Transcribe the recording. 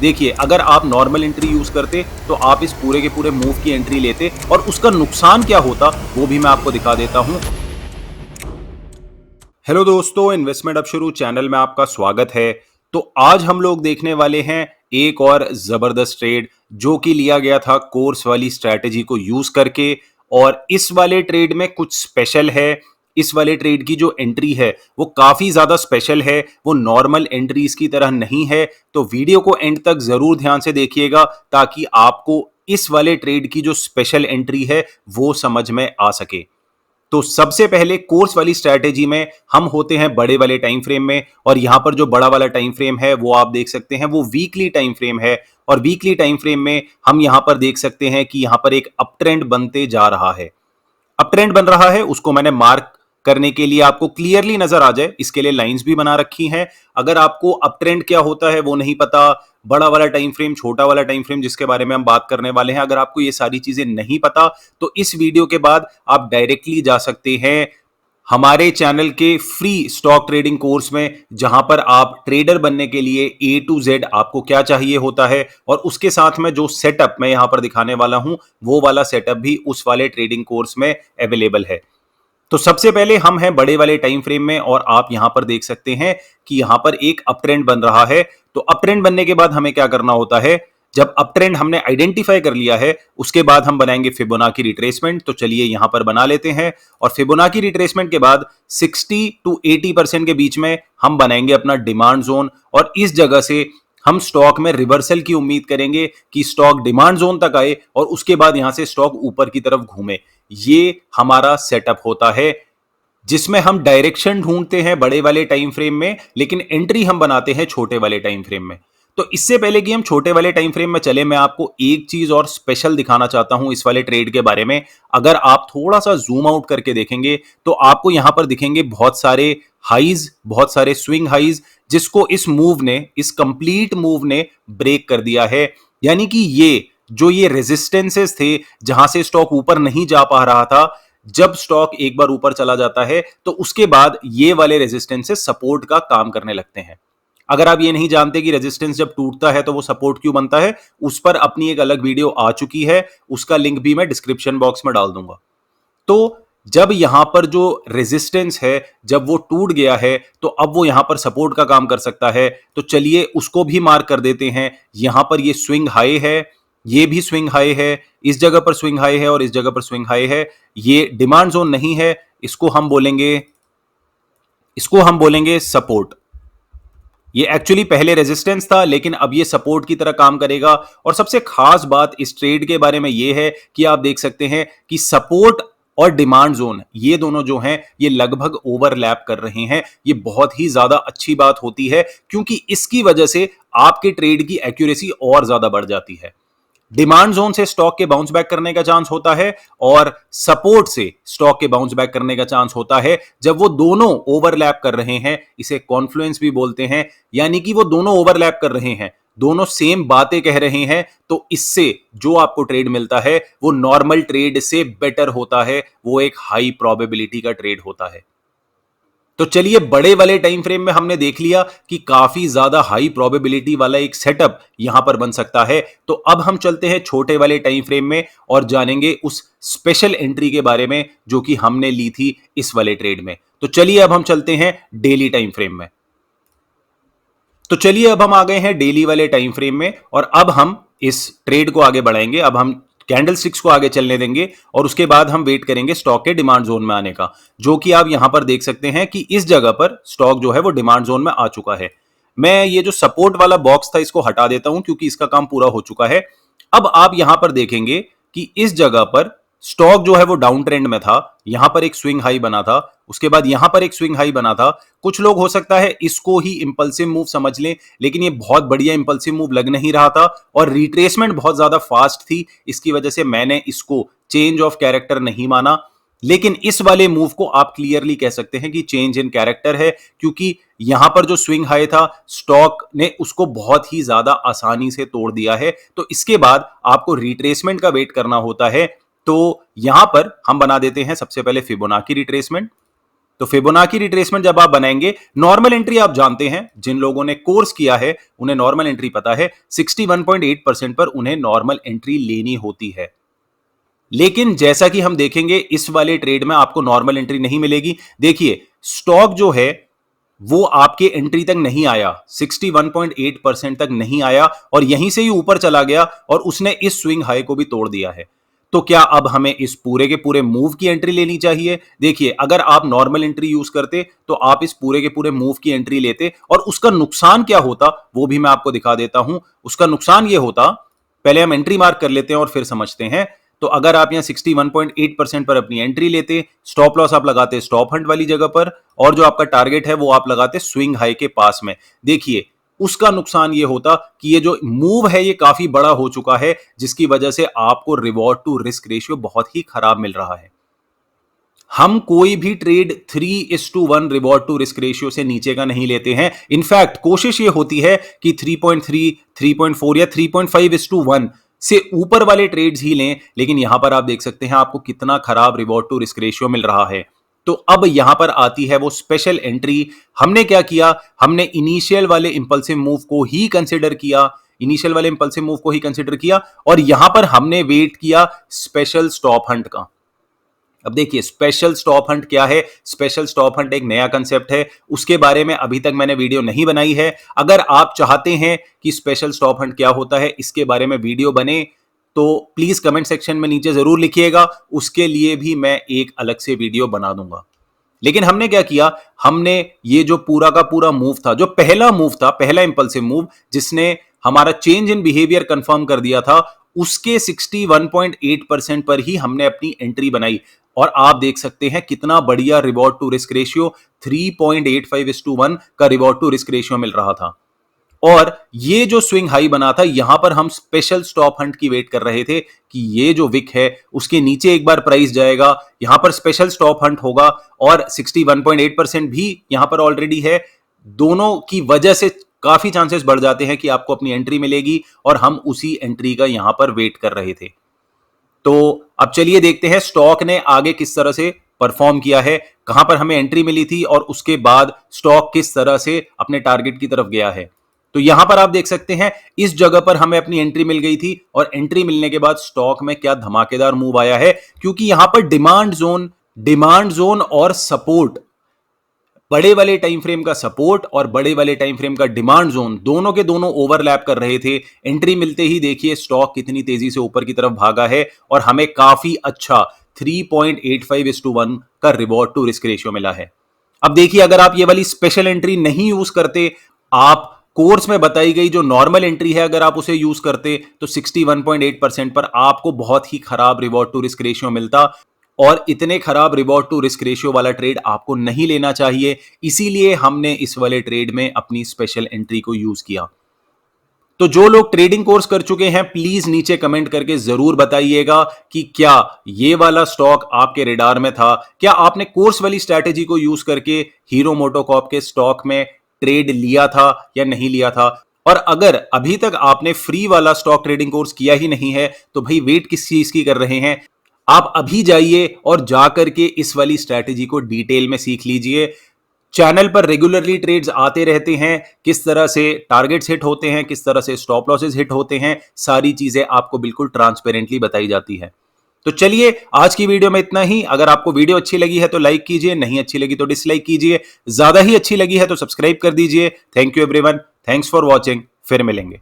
देखिए, अगर आप नॉर्मल एंट्री यूज करते तो आप इस पूरे के पूरे मूव की एंट्री लेते और उसका नुकसान क्या होता वो भी मैं आपको दिखा देता हूं। हेलो दोस्तों, इन्वेस्टमेंट अब शुरू चैनल में आपका स्वागत है। तो आज हम लोग देखने वाले हैं एक और जबरदस्त ट्रेड जो कि लिया गया था कोर्स वाली स्ट्रैटेजी को यूज करके। और इस वाले ट्रेड में कुछ स्पेशल है। इस वाले ट्रेड की जो एंट्री है वो काफी ज्यादा स्पेशल है, वो नॉर्मल एंट्रीज की तरह नहीं है। तो वीडियो को एंड तक जरूर ध्यान से देखिएगा ताकि आपको इस वाले ट्रेड की जो स्पेशल एंट्री है वो समझ में आ सके। तो सबसे पहले कोर्स वाली स्ट्रैटेजी में हम होते हैं बड़े वाले टाइम फ्रेम में, और यहां पर जो बड़ा वाला टाइम फ्रेम है वो आप देख सकते हैं वो वीकली टाइम फ्रेम है। और वीकली टाइम फ्रेम में हम यहां पर देख सकते हैं कि यहां पर एक अप ट्रेंड बनते जा रहा है। अप ट्रेंड बन रहा है, उसको मैंने मार्क करने के लिए आपको क्लियरली नजर आ जाए इसके लिए लाइंस भी बना रखी हैं। अगर आपको अप ट्रेंड क्या होता है वो नहीं पता, बड़ा वाला टाइम फ्रेम, छोटा वाला टाइम फ्रेम जिसके बारे में हम बात करने वाले हैं, अगर आपको ये सारी चीजें नहीं पता तो इस वीडियो के बाद आप डायरेक्टली जा सकते हैं हमारे चैनल के फ्री स्टॉक ट्रेडिंग कोर्स में, जहां पर आप ट्रेडर बनने के लिए ए टू जेड आपको क्या चाहिए होता है और उसके साथ में जो सेटअप मैं यहां पर दिखाने वाला हूं वो वाला सेटअप भी उस वाले ट्रेडिंग कोर्स में अवेलेबल है। तो सबसे पहले हम हैं बड़े वाले टाइम फ्रेम में और आप यहां पर देख सकते हैं कि यहां पर एक अप ट्रेंड बन रहा है। तो अप ट्रेंड बनने के बाद हमें क्या करना होता है, जब अप ट्रेंड हमने आइडेंटिफाई कर लिया है उसके बाद हम बनाएंगे फिबोनाची रिट्रेसमेंट। तो चलिए यहां पर बना लेते हैं और फिबोनाची रिट्रेसमेंट के बाद 60 to 80% के बीच में हम बनाएंगे अपना डिमांड जोन। और इस जगह से हम स्टॉक में रिवर्सल की उम्मीद करेंगे कि स्टॉक डिमांड जोन तक आए और उसके बाद यहां से स्टॉक ऊपर की तरफ घूमे। ये हमारा सेटअप होता है जिसमें हम डायरेक्शन ढूंढते हैं बड़े वाले टाइम फ्रेम में, लेकिन एंट्री हम बनाते हैं छोटे वाले टाइम फ्रेम में। तो इससे पहले कि हम छोटे वाले टाइम फ्रेम में चले, मैं आपको एक चीज और स्पेशल दिखाना चाहता हूं इस वाले ट्रेड के बारे में। अगर आप थोड़ा सा जूम आउट करके देखेंगे तो आपको यहां पर दिखेंगे बहुत सारे हाइज, बहुत सारे स्विंग हाइज, जिसको इस मूव ने, इस कंप्लीट मूव ने ब्रेक कर दिया है। यानी कि ये रेजिस्टेंसेस थे जहां से स्टॉक ऊपर नहीं जा पा रहा था, जब स्टॉक एक बार ऊपर चला जाता है तो उसके बाद ये वाले रेजिस्टेंसेस सपोर्ट का काम करने लगते हैं। अगर आप ये नहीं जानते कि रेजिस्टेंस जब टूटता है तो वो सपोर्ट क्यों बनता है, उस पर अपनी एक अलग वीडियो आ चुकी है, उसका लिंक भी मैं डिस्क्रिप्शन बॉक्स में डाल दूंगा। तो जब यहां पर जो रेजिस्टेंस है जब वो टूट गया है तो अब वो यहां पर सपोर्ट का काम कर सकता है। तो चलिए उसको भी मार्क कर देते हैं। यहां पर ये स्विंग हाई है, ये भी स्विंग हाई है, इस जगह पर स्विंग हाई है और इस जगह पर स्विंग हाई है। ये डिमांड जोन नहीं है, इसको हम बोलेंगे सपोर्ट। ये एक्चुअली पहले रेजिस्टेंस था लेकिन अब ये सपोर्ट की तरह काम करेगा। और सबसे खास बात इस ट्रेड के बारे में ये है कि आप देख सकते हैं कि सपोर्ट और डिमांड जोन ये दोनों जो हैं ये लगभग ओवरलैप कर रहे हैं। ये बहुत ही ज्यादा अच्छी बात होती है क्योंकि इसकी वजह से आपके ट्रेड की एक्यूरेसी और ज्यादा बढ़ जाती है। डिमांड जोन से स्टॉक के बाउंस बैक करने का चांस होता है और सपोर्ट से स्टॉक के बाउंस बैक करने का चांस होता है जब वो दोनों ओवरलैप कर रहे हैं। इसे कॉन्फ्लुएंस भी बोलते हैं, यानी कि वो दोनों ओवरलैप कर रहे हैं, दोनों सेम बातें कह रहे हैं। तो इससे जो आपको ट्रेड मिलता है वो नॉर्मल ट्रेड से बेटर होता है, वो एक हाई प्रोबेबिलिटी का ट्रेड होता है। तो चलिए बड़े वाले टाइम फ्रेम में हमने देख लिया कि काफी ज्यादा हाई प्रोबेबिलिटी वाला एक सेटअप यहां पर बन सकता है। तो अब हम चलते हैं छोटे वाले टाइम फ्रेम में और जानेंगे उस स्पेशल एंट्री के बारे में जो कि हमने ली थी इस वाले ट्रेड में। तो चलिए अब हम चलते हैं डेली टाइम फ्रेम में। तो चलिए अब हम आ गए हैं डेली वाले टाइम फ्रेम में और अब हम इस ट्रेड को आगे बढ़ाएंगे। अब हम कैंडल स्टिक्स को आगे चलने देंगे और उसके बाद हम वेट करेंगे स्टॉक के डिमांड जोन में आने का, जो कि आप यहां पर देख सकते हैं कि इस जगह पर स्टॉक जो है वो डिमांड जोन में आ चुका है। मैं ये जो सपोर्ट वाला बॉक्स था इसको हटा देता हूं क्योंकि इसका काम पूरा हो चुका है। अब आप यहां पर देखेंगे कि इस जगह पर स्टॉक जो है वो डाउन ट्रेंड में था, यहां पर एक स्विंग हाई बना था, उसके बाद यहां पर एक स्विंग हाई बना था। कुछ लोग हो सकता है इसको ही इंपल्सिव मूव समझ लें, लेकिन ये बहुत बढ़िया इंपल्सिव मूव लग नहीं रहा था और रिट्रेसमेंट बहुत ज्यादा फास्ट थी। इसकी वजह से मैंने इसको चेंज ऑफ कैरेक्टर नहीं माना, लेकिन इस वाले मूव को आप क्लियरली कह सकते हैं कि चेंज इन कैरेक्टर है, क्योंकि यहां पर जो स्विंग हाई था स्टॉक ने उसको बहुत ही ज्यादा आसानी से तोड़ दिया है। तो इसके बाद आपको रिट्रेसमेंट का वेट करना होता है। तो यहां पर हम बना देते हैं सबसे पहले फिबोनाची रिट्रेसमेंट। तो फिबोनाची रिट्रेसमेंट जब आप बनाएंगे, नॉर्मल एंट्री आप जानते हैं, जिन लोगों ने कोर्स किया है उन्हें नॉर्मल एंट्री पता है, 61.8% पर उन्हें नॉर्मल एंट्री लेनी होती है। लेकिन जैसा कि हम देखेंगे इस वाले ट्रेड में आपको नॉर्मल एंट्री नहीं मिलेगी। देखिए स्टॉक जो है वो आपके एंट्री तक नहीं आया, 61.8% तक नहीं आया और यहीं से ही ऊपर चला गया और उसने इस स्विंग हाई को भी तोड़ दिया है। तो क्या अब हमें इस पूरे के पूरे मूव की एंट्री लेनी चाहिए? देखिए अगर आप नॉर्मल एंट्री यूज करते तो आप इस पूरे के पूरे मूव की एंट्री लेते और उसका नुकसान क्या होता वो भी मैं आपको दिखा देता हूं। उसका नुकसान ये होता, पहले हम एंट्री मार्क कर लेते हैं और फिर समझते हैं। तो अगर आप यहां 61.8% पर अपनी एंट्री लेते, स्टॉप लॉस आप लगाते स्टॉप हंट वाली जगह पर और जो आपका टारगेट है वो आप लगाते स्विंग हाई के पास में। देखिए उसका नुकसान ये होता कि ये जो मूव है ये काफी बड़ा हो चुका है, जिसकी वजह से आपको रिवॉर्ड टू रिस्क रेशियो बहुत ही खराब मिल रहा है। हम कोई भी trade 3:1 reward to risk ratio से नीचे का नहीं लेते हैं। इनफैक्ट कोशिश ये होती है कि 3.3, 3.4 या 3.5:1 से ऊपर वाले ट्रेड्स ही लें, लेकिन यहां पर आप देख सकते हैं आपको कितना खराब रिवॉर्ड टू रिस्क रेशियो मिल रहा है। तो अब यहां पर आती है वो स्पेशल एंट्री। हमने क्या किया, हमने इनिशियल वाले इंपल्सिव मूव को ही कंसिडर किया, इनिशियल वाले इंपल्सिव मूव को ही कंसिडर किया और यहां पर हमने वेट किया स्पेशल स्टॉप हंट का। अब देखिए स्पेशल स्टॉप हंट क्या है। स्पेशल स्टॉप हंट एक नया कंसेप्ट है, उसके बारे में अभी तक मैंने वीडियो नहीं बनाई है। अगर आप चाहते हैं कि स्पेशल स्टॉप हंट क्या होता है, इसके बारे में वीडियो बने, तो प्लीज कमेंट सेक्शन में नीचे जरूर लिखिएगा, उसके लिए भी मैं एक अलग से वीडियो बना दूंगा। लेकिन हमने क्या किया, हमने ये जो पूरा का पूरा मूव था, जो पहला मूव था, पहला इंपल्सिव मूव जिसने हमारा चेंज इन बिहेवियर कंफर्म कर दिया था, उसके 61.8% पर ही हमने अपनी एंट्री बनाई और आप देख सकते हैं कितना बढ़िया रिवॉर्ड टू रिस्क रेशियो 3.85:1 का रिवॉर्ड टू रिस्क रेशियो मिल रहा था। और ये जो स्विंग हाई बना था, यहां पर हम स्पेशल स्टॉप हंट की वेट कर रहे थे कि ये जो विक है उसके नीचे एक बार प्राइस जाएगा, यहां पर स्पेशल स्टॉप हंट होगा और 61.8% भी यहां पर ऑलरेडी है। दोनों की वजह से काफी चांसेस बढ़ जाते हैं कि आपको अपनी एंट्री मिलेगी और हम उसी एंट्री का यहां पर वेट कर रहे थे। तो अब चलिए देखते हैं स्टॉक ने आगे किस तरह से परफॉर्म किया है, कहां पर हमें एंट्री मिली थी और उसके बाद स्टॉक किस तरह से अपने टारगेट की तरफ गया है। तो यहां पर आप देख सकते हैं इस जगह पर हमें अपनी एंट्री मिल गई थी और एंट्री मिलने के बाद स्टॉक में क्या धमाकेदार मूव आया है, क्योंकि यहां पर डिमांड जोन और सपोर्ट, बड़े वाले टाइम फ्रेम का सपोर्ट और बड़े वाले टाइम फ्रेम का डिमांड जोन, दोनों के दोनों ओवरलैप कर रहे थे। एंट्री मिलते ही देखिए स्टॉक कितनी तेजी से ऊपर की तरफ भागा है और हमें काफी अच्छा 3.85:1 का रिवॉर्ड टू रिस्क रेशियो मिला है। अब देखिए अगर आप ये वाली स्पेशल एंट्री नहीं यूज करते, आप कोर्स में बताई गई जो नॉर्मल एंट्री है अगर आप उसे यूज करते, तो 61.8% पर आपको बहुत ही खराब रिवॉर्ड टू रिस्क रेशियो मिलता और इतने खराब रिवॉर्ड टू रिस्क रेशियो वाला ट्रेड आपको नहीं लेना चाहिए। इसीलिए हमने इस वाले ट्रेड में अपनी स्पेशल एंट्री को यूज किया। तो जो लोग ट्रेडिंग कोर्स कर चुके हैं प्लीज नीचे कमेंट करके जरूर बताइएगा कि क्या ये वाला स्टॉक आपके रेडार में था, क्या आपने कोर्स वाली स्ट्रैटेजी को यूज करके हीरो मोटोकॉर्प के स्टॉक में ट्रेड लिया था या नहीं लिया था। और अगर अभी तक आपने फ्री वाला स्टॉक ट्रेडिंग कोर्स किया ही नहीं है तो भाई वेट किस चीज की कर रहे हैं, आप अभी जाइए और जाकर के इस वाली स्ट्रैटेजी को डिटेल में सीख लीजिए। चैनल पर रेगुलरली ट्रेड्स आते रहते हैं, किस तरह से टारगेट्स हिट होते हैं, किस तरह से स्टॉप लॉसेस हिट होते हैं, सारी चीजें आपको बिल्कुल ट्रांसपेरेंटली बताई जाती है। तो चलिए आज की वीडियो में इतना ही। अगर आपको वीडियो अच्छी लगी है तो लाइक कीजिए, नहीं अच्छी लगी तो डिसलाइक कीजिए, ज्यादा ही अच्छी लगी है तो सब्सक्राइब कर दीजिए। Thank you everyone, thanks for watching, फिर मिलेंगे।